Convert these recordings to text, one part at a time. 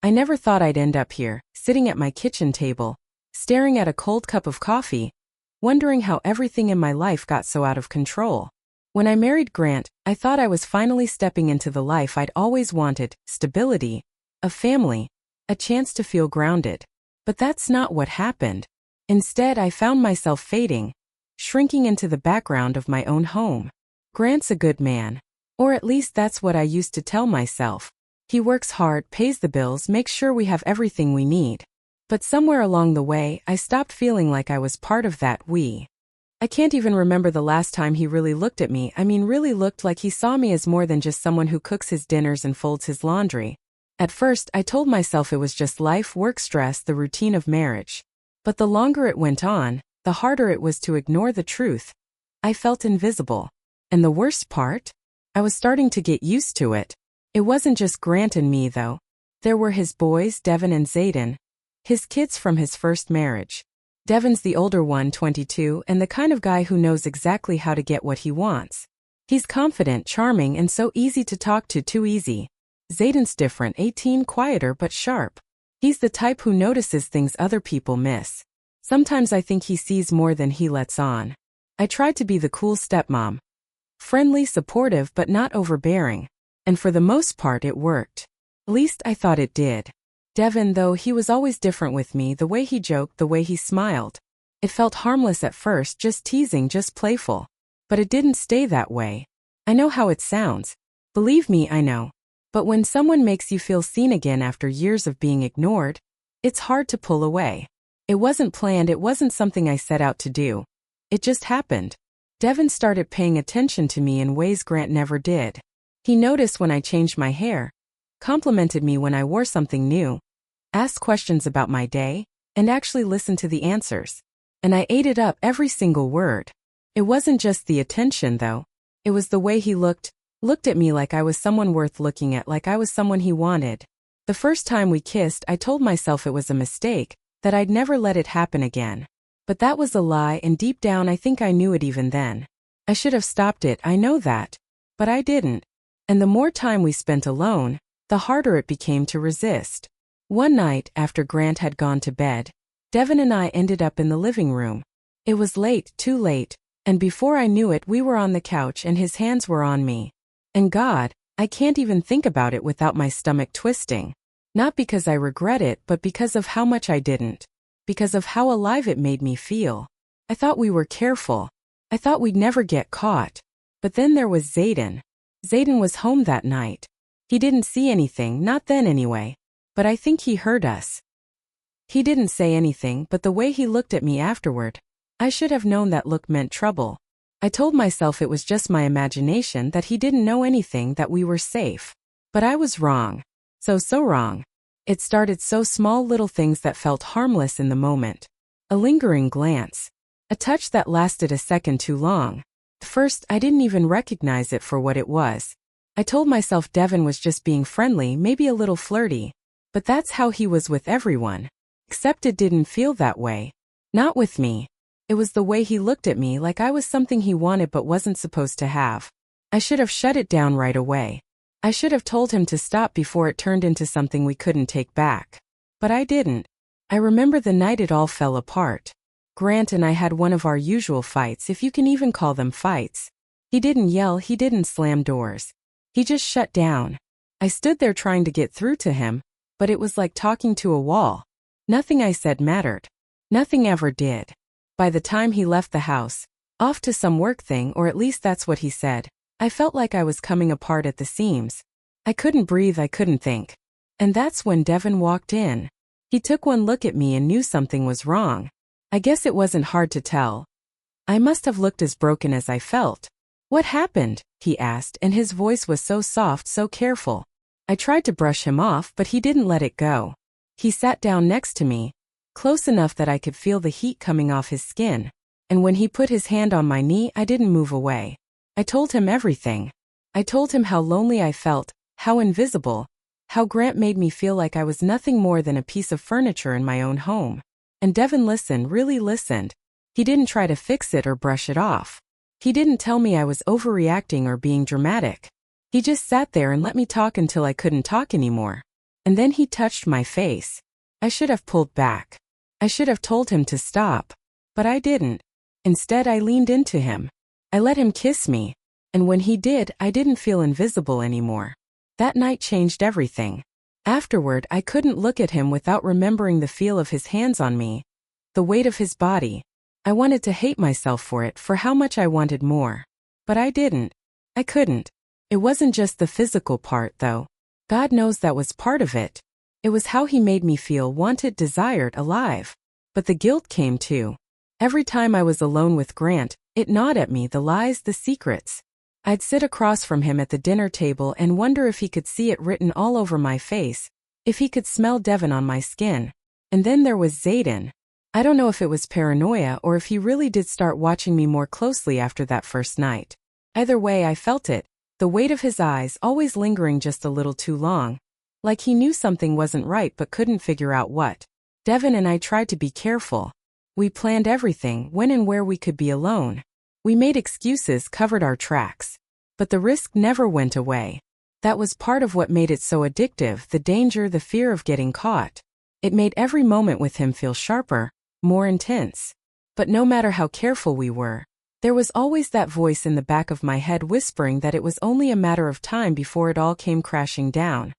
I never thought I'd end up here, sitting at my kitchen table, staring at a cold cup of coffee, wondering how everything in my life got so out of control. When I married Grant, I thought I was finally stepping into the life I'd always wanted: stability, a family, a chance to feel grounded. But that's not what happened. Instead, I found myself fading, shrinking into the background of my own home. Grant's a good man. Or at least that's what I used to tell myself. He works hard, pays the bills, makes sure we have everything we need. But somewhere along the way, I stopped feeling like I was part of that we. I can't even remember the last time he really looked at me. Really looked like he saw me as more than just someone who cooks his dinners and folds his laundry. At first, I told myself it was just life, work stress, the routine of marriage. But the longer it went on, the harder it was to ignore the truth. I felt invisible. And the worst part? I was starting to get used to it. It wasn't just Grant and me, though. There were his boys, Devin and Zayden, his kids from his first marriage. Devin's the older one, 22, and the kind of guy who knows exactly how to get what he wants. He's confident, charming, and so easy to talk to, too easy. Zayden's different, 18, quieter but sharp. He's the type who notices things other people miss. Sometimes I think he sees more than he lets on. I tried to be the cool stepmom. Friendly, supportive, but not overbearing. And for the most part it worked. At least I thought it did. Devin, though, he was always different with me, the way he joked, the way he smiled. It felt harmless at first, just teasing, just playful. But it didn't stay that way. I know how it sounds. Believe me, I know. But when someone makes you feel seen again after years of being ignored, it's hard to pull away. It wasn't planned, it wasn't something I set out to do. It just happened. Devin started paying attention to me in ways Grant never did. He noticed when I changed my hair, complimented me when I wore something new, asked questions about my day, and actually listened to the answers. And I ate it up, every single word. It wasn't just the attention, though. It was the way he looked at me like I was someone worth looking at, like I was someone he wanted. The first time we kissed, I told myself it was a mistake, that I'd never let it happen again. But that was a lie, and deep down I think I knew it even then. I should have stopped it, I know that. But I didn't. And the more time we spent alone, the harder it became to resist. One night, after Grant had gone to bed, Devin and I ended up in the living room. It was late, too late, and before I knew it we were on the couch and his hands were on me. And God, I can't even think about it without my stomach twisting. Not because I regret it, but because of how much I didn't. Because of how alive it made me feel. I thought we were careful. I thought we'd never get caught. But then there was Zayden. Zayden was home that night. He didn't see anything, not then anyway. But I think he heard us. He didn't say anything, but the way he looked at me afterward, I should have known that look meant trouble. I told myself it was just my imagination, that he didn't know anything, that we were safe. But I was wrong. So wrong. It started so small, little things that felt harmless in the moment. A lingering glance. A touch that lasted a second too long. At first, I didn't even recognize it for what it was. I told myself Devin was just being friendly, maybe a little flirty. But that's how he was with everyone. Except it didn't feel that way. Not with me. It was the way he looked at me, like I was something he wanted but wasn't supposed to have. I should have shut it down right away. I should have told him to stop before it turned into something we couldn't take back. But I didn't. I remember the night it all fell apart. Grant and I had one of our usual fights, if you can even call them fights. He didn't yell, he didn't slam doors. He just shut down. I stood there trying to get through to him, but it was like talking to a wall. Nothing I said mattered. Nothing ever did. By the time he left the house, off to some work thing, or at least that's what he said, I felt like I was coming apart at the seams. I couldn't breathe, I couldn't think. And that's when Devin walked in. He took one look at me and knew something was wrong. I guess it wasn't hard to tell. I must have looked as broken as I felt. "What happened?" he asked, and his voice was so soft, so careful. I tried to brush him off, but he didn't let it go. He sat down next to me, close enough that I could feel the heat coming off his skin. And when he put his hand on my knee, I didn't move away. I told him everything. I told him how lonely I felt, how invisible, how Grant made me feel like I was nothing more than a piece of furniture in my own home. And Devin listened, really listened. He didn't try to fix it or brush it off. He didn't tell me I was overreacting or being dramatic. He just sat there and let me talk until I couldn't talk anymore. And then he touched my face. I should have pulled back. I should have told him to stop. But I didn't. Instead, I leaned into him. I let him kiss me. And when he did, I didn't feel invisible anymore. That night changed everything. Afterward, I couldn't look at him without remembering the feel of his hands on me, the weight of his body. I wanted to hate myself for it, for how much I wanted more. But I didn't. I couldn't. It wasn't just the physical part, though. God knows that was part of it. It was how he made me feel wanted, desired, alive. But the guilt came too. Every time I was alone with Grant, it gnawed at me, the lies, the secrets. I'd sit across from him at the dinner table and wonder if he could see it written all over my face, if he could smell Devin on my skin. And then there was Zayden. I don't know if it was paranoia or if he really did start watching me more closely after that first night. Either way, I felt it, the weight of his eyes always lingering just a little too long. Like he knew something wasn't right but couldn't figure out what. Devin and I tried to be careful. We planned everything, when and where we could be alone. We made excuses, covered our tracks. But the risk never went away. That was part of what made it so addictive, the danger, the fear of getting caught. It made every moment with him feel sharper, more intense. But no matter how careful we were, there was always that voice in the back of my head whispering that it was only a matter of time before it all came crashing down.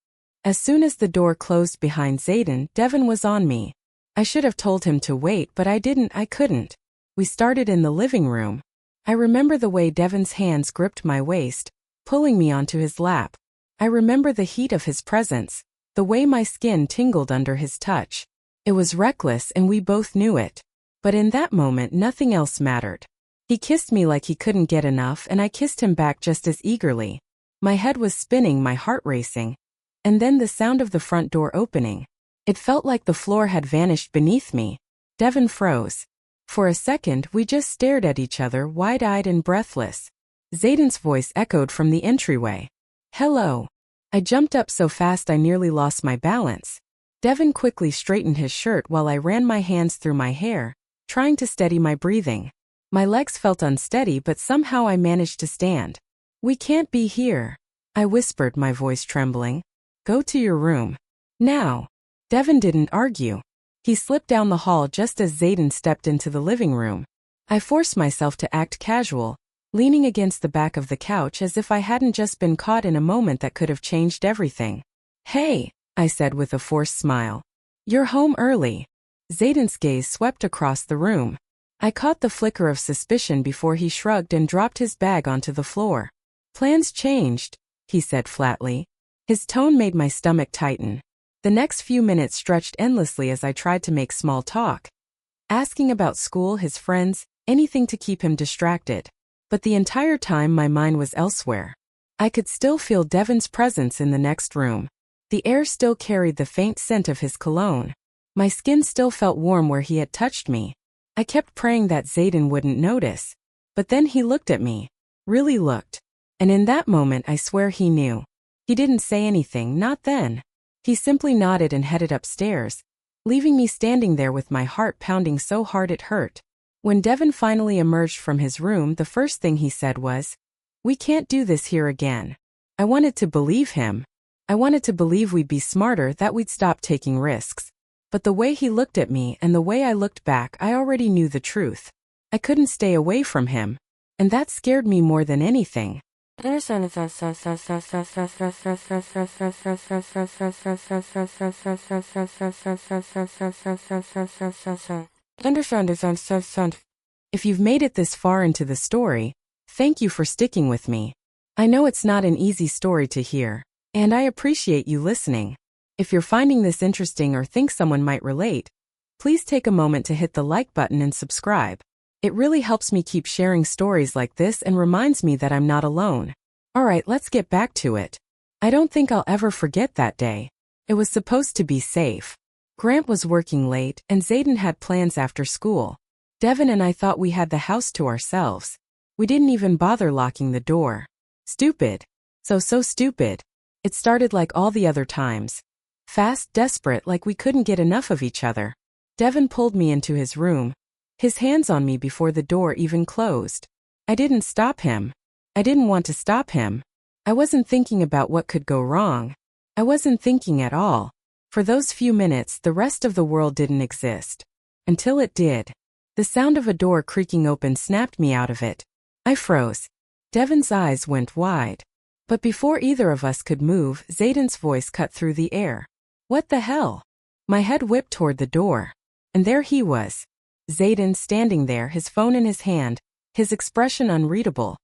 As soon as the door closed behind Zayden, Devin was on me. I should have told him to wait, but I didn't, I couldn't. We started in the living room. I remember the way Devin's hands gripped my waist, pulling me onto his lap. I remember the heat of his presence, the way my skin tingled under his touch. It was reckless and we both knew it. But in that moment, nothing else mattered. He kissed me like he couldn't get enough, and I kissed him back just as eagerly. My head was spinning, my heart racing. And then the sound of the front door opening. It felt like the floor had vanished beneath me. Devin froze. For a second, we just stared at each other, wide-eyed and breathless. Zayden's voice echoed from the entryway. "Hello." I jumped up so fast I nearly lost my balance. Devin quickly straightened his shirt while I ran my hands through my hair, trying to steady my breathing. My legs felt unsteady, but somehow I managed to stand. "We can't be here," I whispered, my voice trembling. "Go to your room. Now." Devin didn't argue. He slipped down the hall just as Zayden stepped into the living room. I forced myself to act casual, leaning against the back of the couch as if I hadn't just been caught in a moment that could have changed everything. "Hey," I said with a forced smile. "You're home early." Zayden's gaze swept across the room. I caught the flicker of suspicion before he shrugged and dropped his bag onto the floor. "Plans changed," he said flatly. His tone made my stomach tighten. The next few minutes stretched endlessly as I tried to make small talk, asking about school, his friends, anything to keep him distracted. But the entire time my mind was elsewhere. I could still feel Devin's presence in the next room. The air still carried the faint scent of his cologne. My skin still felt warm where he had touched me. I kept praying that Zayden wouldn't notice. But then he looked at me. Really looked. And in that moment I swear he knew. He didn't say anything, not then. He simply nodded and headed upstairs, leaving me standing there with my heart pounding so hard it hurt. When Devin finally emerged from his room, the first thing he said was, "We can't do this here again." I wanted to believe him. I wanted to believe we'd be smarter, that we'd stop taking risks. But the way he looked at me and the way I looked back, I already knew the truth. I couldn't stay away from him. And that scared me more than anything. Understand. If you've made it this far into the story, thank you for sticking with me. I know it's not an easy story to hear, and I appreciate you listening. If you're finding this interesting or think someone might relate, please take a moment to hit the like button and subscribe. It really helps me keep sharing stories like this and reminds me that I'm not alone. Alright, let's get back to it. I don't think I'll ever forget that day. It was supposed to be safe. Grant was working late, and Zayden had plans after school. Devin and I thought we had the house to ourselves. We didn't even bother locking the door. Stupid. So stupid. It started like all the other times. Fast, desperate, like we couldn't get enough of each other. Devin pulled me into his room, his hands on me before the door even closed. I didn't stop him. I didn't want to stop him. I wasn't thinking about what could go wrong. I wasn't thinking at all. For those few minutes, the rest of the world didn't exist. Until it did. The sound of a door creaking open snapped me out of it. I froze. Devon's eyes went wide. But before either of us could move, Zayden's voice cut through the air. What the hell? My head whipped toward the door. And there he was. Zayden standing there, his phone in his hand, his expression unreadable.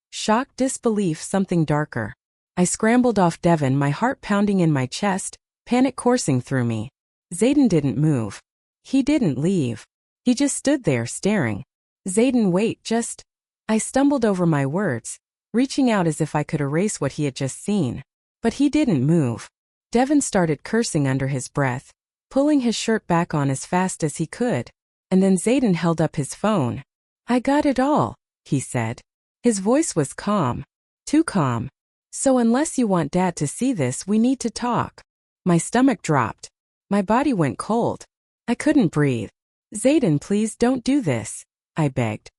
Shock, disbelief, something darker. I scrambled off Devon, my heart pounding in my chest, panic coursing through me. Zayden didn't move. He didn't leave. He just stood there staring. Zayden, wait, just... I stumbled over my words, reaching out as if I could erase what he had just seen. But he didn't move. Devon started cursing under his breath, pulling his shirt back on as fast as he could. And then Zayden held up his phone. I got it all, he said. His voice was calm. Too calm. So unless you want Dad to see this, we need to talk. My stomach dropped. My body went cold. I couldn't breathe. Zayden, please don't do this, I begged.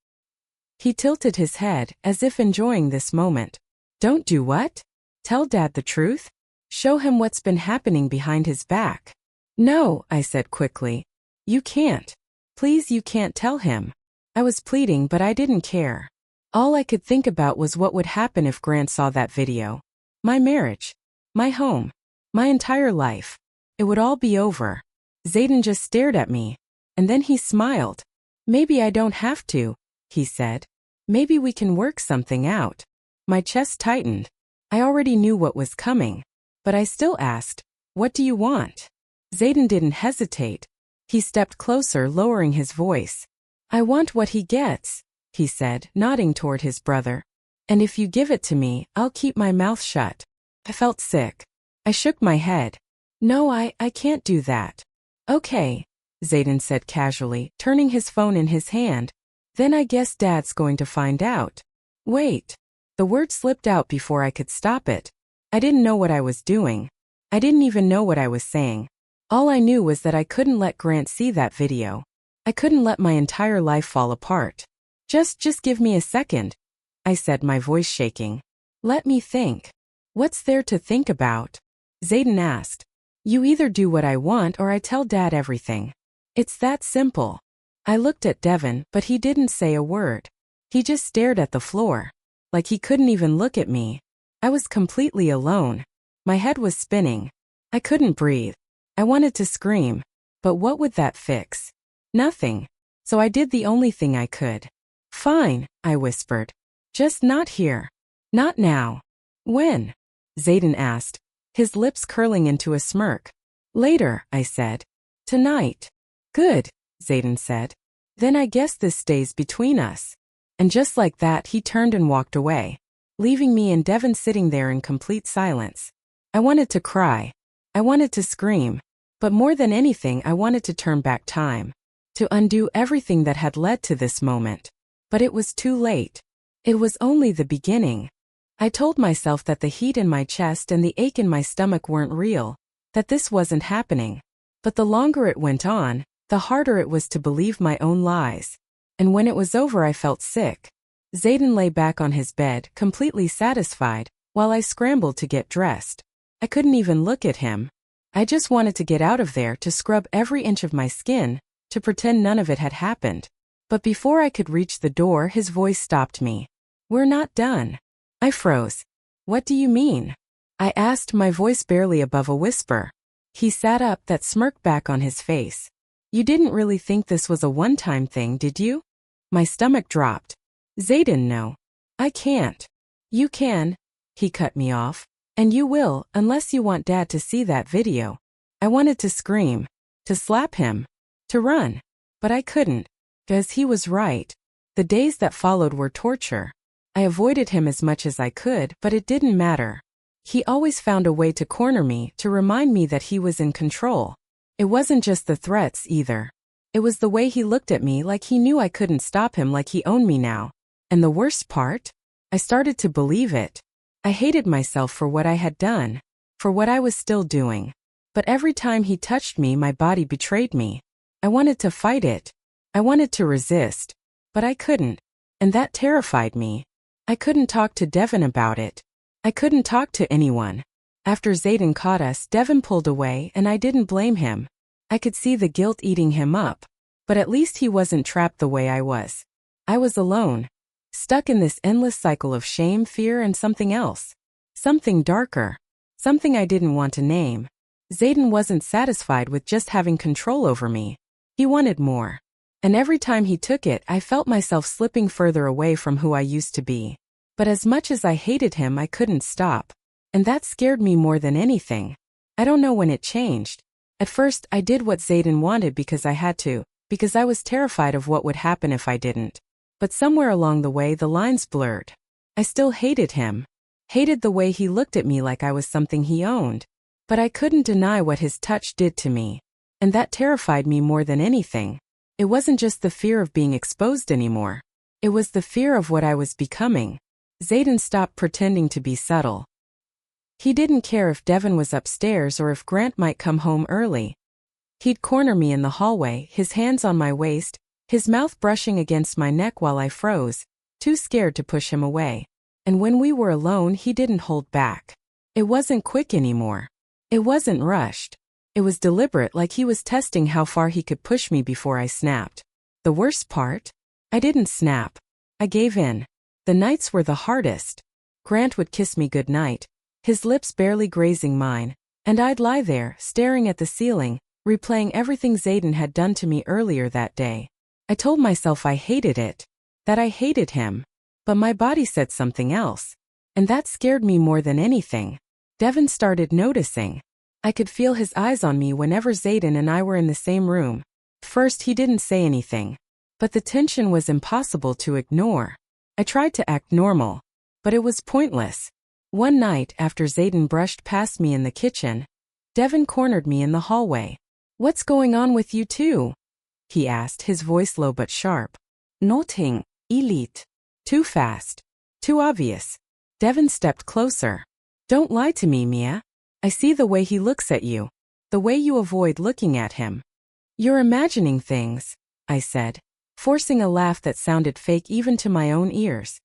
He tilted his head, as if enjoying this moment. Don't do what? Tell Dad the truth? Show him what's been happening behind his back. No, I said quickly. You can't. Please, you can't tell him. I was pleading, but I didn't care. All I could think about was what would happen if Grant saw that video. My marriage. My home. My entire life. It would all be over. Zayden just stared at me. And then he smiled. Maybe I don't have to, he said. Maybe we can work something out. My chest tightened. I already knew what was coming. But I still asked, what do you want? Zayden didn't hesitate. He stepped closer, lowering his voice. I want what he gets, he said, nodding toward his brother. And if you give it to me, I'll keep my mouth shut. I felt sick. I shook my head. No, I can't do that. Okay, Zayden said casually, turning his phone in his hand. Then I guess Dad's going to find out. Wait. The word slipped out before I could stop it. I didn't know what I was doing. I didn't even know what I was saying. All I knew was that I couldn't let Grant see that video. I couldn't let my entire life fall apart. Just give me a second, I said, my voice shaking. Let me think. What's there to think about? Zayden asked. You either do what I want or I tell Dad everything. It's that simple. I looked at Devon, but he didn't say a word. He just stared at the floor. Like he couldn't even look at me. I was completely alone. My head was spinning. I couldn't breathe. I wanted to scream. But what would that fix? Nothing. So I did the only thing I could. Fine, I whispered. Just not here. Not now. When? Zayden asked, his lips curling into a smirk. Later, I said. Tonight. Good, Zayden said. Then I guess this stays between us. And just like that, he turned and walked away, leaving me and Devon sitting there in complete silence. I wanted to cry. I wanted to scream. But more than anything, I wanted to turn back time. To undo everything that had led to this moment. But it was too late. It was only the beginning. I told myself that the heat in my chest and the ache in my stomach weren't real, that this wasn't happening. But the longer it went on, the harder it was to believe my own lies. And when it was over, I felt sick. Zayden lay back on his bed, completely satisfied, while I scrambled to get dressed. I couldn't even look at him. I just wanted to get out of there, to scrub every inch of my skin, to pretend none of it had happened. But before I could reach the door, his voice stopped me. We're not done. I froze. What do you mean? I asked, my voice barely above a whisper. He sat up, that smirk back on his face. You didn't really think this was a one-time thing, did you? My stomach dropped. Zayden, no. I can't. You can. He cut me off. And you will, unless you want Dad to see that video. I wanted to scream. To slap him. To run. But I couldn't. Because he was right. The days that followed were torture. I avoided him as much as I could, but it didn't matter. He always found a way to corner me, to remind me that he was in control. It wasn't just the threats, either. It was the way he looked at me, like he knew I couldn't stop him, like he owned me now. And the worst part? I started to believe it. I hated myself for what I had done. For what I was still doing. But every time he touched me, my body betrayed me. I wanted to fight it. I wanted to resist. But I couldn't. And that terrified me. I couldn't talk to Devon about it. I couldn't talk to anyone. After Zayden caught us, Devin pulled away and I didn't blame him. I could see the guilt eating him up. But at least he wasn't trapped the way I was. I was alone. Stuck in this endless cycle of shame, fear, and something else. Something darker. Something I didn't want to name. Zayden wasn't satisfied with just having control over me. He wanted more. And every time he took it, I felt myself slipping further away from who I used to be. But as much as I hated him, I couldn't stop. And that scared me more than anything. I don't know when it changed. At first, I did what Zayden wanted because I had to, because I was terrified of what would happen if I didn't. But somewhere along the way, the lines blurred. I still hated him. Hated the way he looked at me like I was something he owned. But I couldn't deny what his touch did to me. And that terrified me more than anything. It wasn't just the fear of being exposed anymore. It was the fear of what I was becoming. Zayden stopped pretending to be subtle. He didn't care if Devin was upstairs or if Grant might come home early. He'd corner me in the hallway, his hands on my waist, his mouth brushing against my neck while I froze, too scared to push him away. And when we were alone, he didn't hold back. It wasn't quick anymore. It wasn't rushed. It was deliberate, like he was testing how far he could push me before I snapped. The worst part? I didn't snap. I gave in. The nights were the hardest. Grant would kiss me goodnight, his lips barely grazing mine, and I'd lie there, staring at the ceiling, replaying everything Zayden had done to me earlier that day. I told myself I hated it, that I hated him. But my body said something else. And that scared me more than anything. Devin started noticing. I could feel his eyes on me whenever Zayden and I were in the same room. First, he didn't say anything. But the tension was impossible to ignore. I tried to act normal. But it was pointless. One night, after Zayden brushed past me in the kitchen, Devin cornered me in the hallway. "What's going on with you two?" he asked, his voice low but sharp. "Nothing, elite." Too fast. Too obvious. Devin stepped closer. "Don't lie to me, Mia. I see the way he looks at you. The way you avoid looking at him." "You're imagining things," I said, forcing a laugh that sounded fake even to my own ears.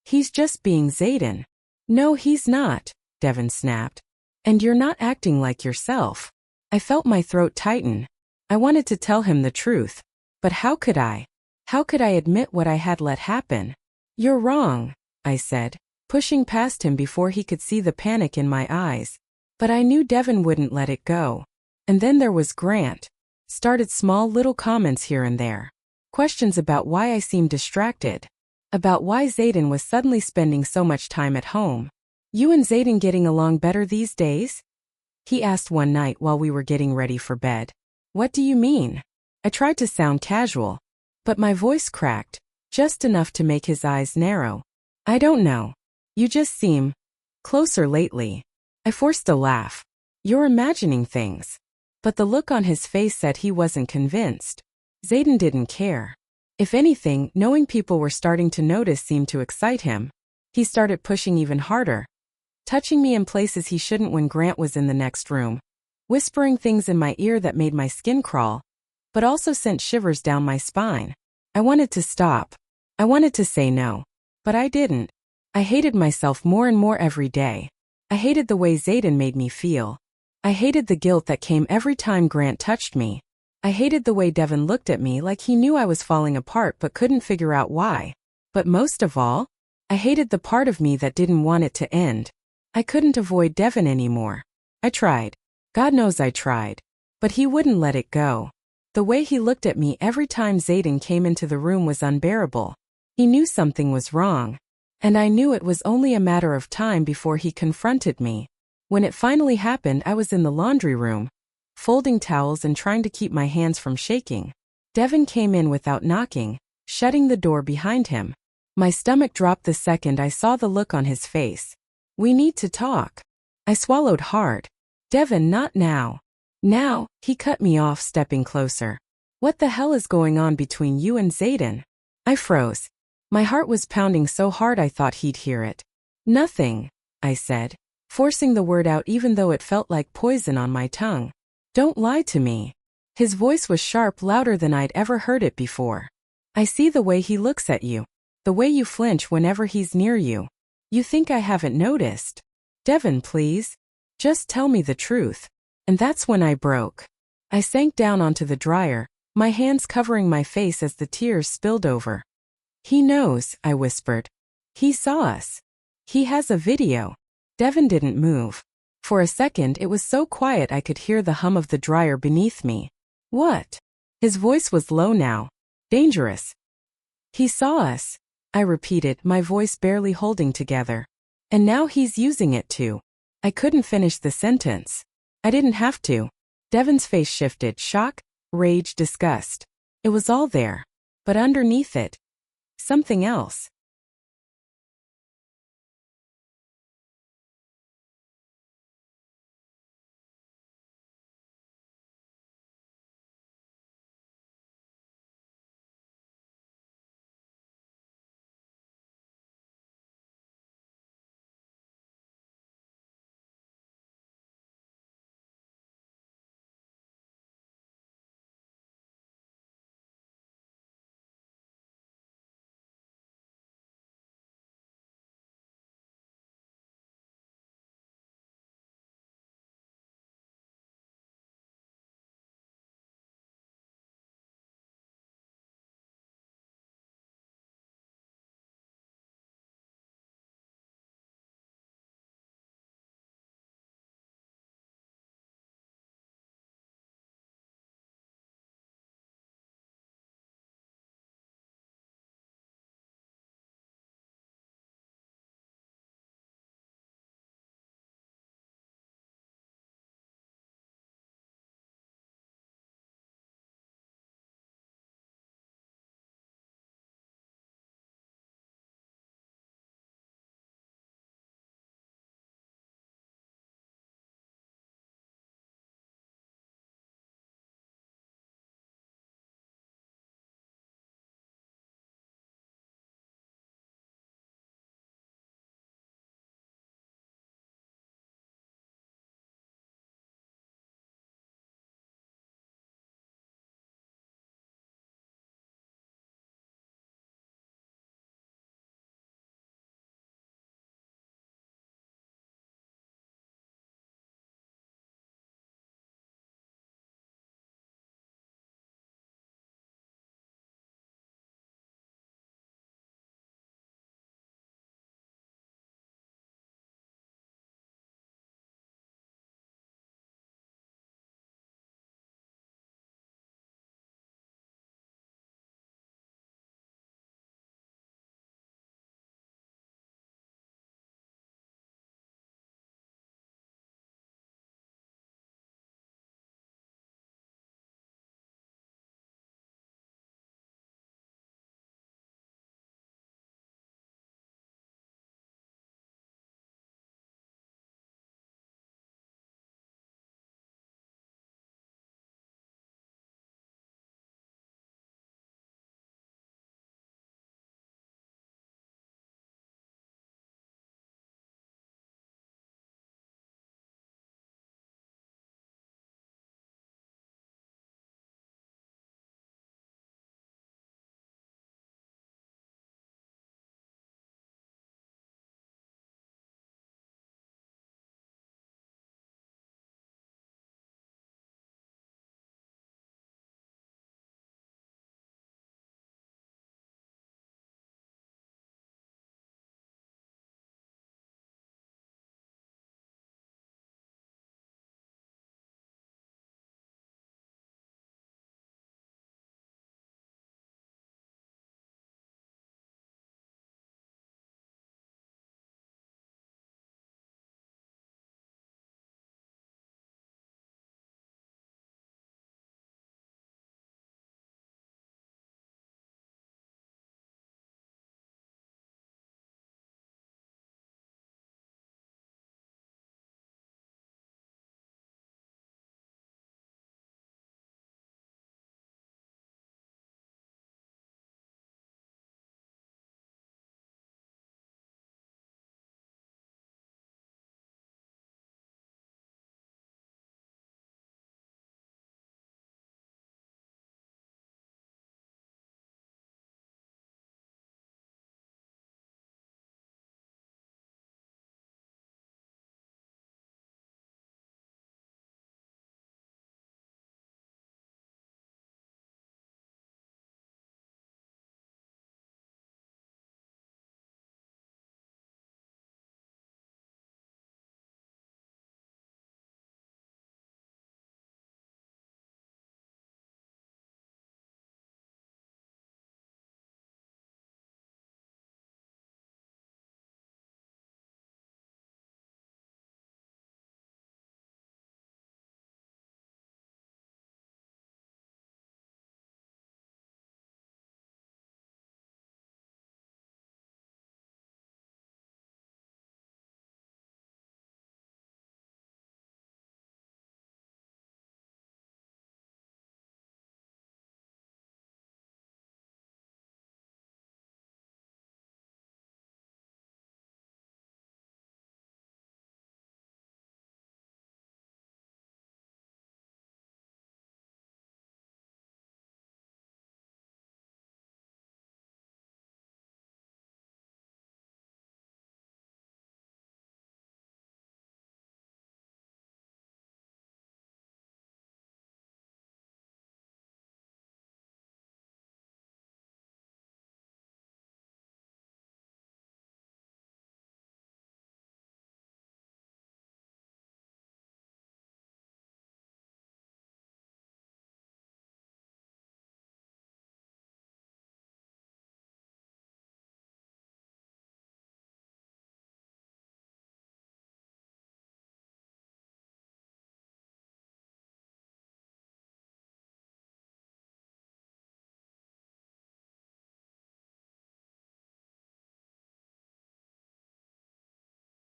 "He's just being Zayden." "No, he's not," Devin snapped. "And you're not acting like yourself." I felt my throat tighten. I wanted to tell him the truth. But how could I? How could I admit what I had let happen? "You're wrong," I said, pushing past him before he could see the panic in my eyes. But I knew Devin wouldn't let it go. And then there was Grant. Started small little comments here and there. Questions about why I seemed distracted. About why Zayden was suddenly spending so much time at home. "You and Zayden getting along better these days?" he asked one night while we were getting ready for bed. "What do you mean?" I tried to sound casual. But my voice cracked, just enough to make his eyes narrow. "I don't know. You just seem closer lately." I forced a laugh. "You're imagining things." But the look on his face said he wasn't convinced. Zayden didn't care. If anything, knowing people were starting to notice seemed to excite him. He started pushing even harder. Touching me in places he shouldn't when Grant was in the next room. Whispering things in my ear that made my skin crawl. But also sent shivers down my spine. I wanted to stop. I wanted to say no. But I didn't. I hated myself more and more every day. I hated the way Zayden made me feel. I hated the guilt that came every time Grant touched me. I hated the way Devin looked at me like he knew I was falling apart but couldn't figure out why. But most of all, I hated the part of me that didn't want it to end. I couldn't avoid Devin anymore. I tried. God knows I tried. But he wouldn't let it go. The way he looked at me every time Zayden came into the room was unbearable. He knew something was wrong. And I knew it was only a matter of time before he confronted me. When it finally happened, I was in the laundry room, folding towels and trying to keep my hands from shaking. Devin came in without knocking, shutting the door behind him. My stomach dropped the second I saw the look on his face. "We need to talk." I swallowed hard. "Devin, not now." "Now," he cut me off, stepping closer. "What the hell is going on between you and Zayden?" I froze. My heart was pounding so hard I thought he'd hear it. "Nothing," I said, forcing the word out even though it felt like poison on my tongue. "Don't lie to me." His voice was sharp, louder than I'd ever heard it before. "I see the way he looks at you. The way you flinch whenever he's near you. You think I haven't noticed?" "Devin, please." Just tell me the truth. And that's when I broke. I sank down onto the dryer, my hands covering my face as the tears spilled over. He knows, I whispered. He saw us. He has a video. Devin didn't move. For a second it was so quiet I could hear the hum of the dryer beneath me. What? His voice was low now. Dangerous. He saw us, I repeated, my voice barely holding together. And now he's using it too. I couldn't finish the sentence. I didn't have to. Devin's face shifted, shock, rage, disgust. It was all there. But underneath it, something else.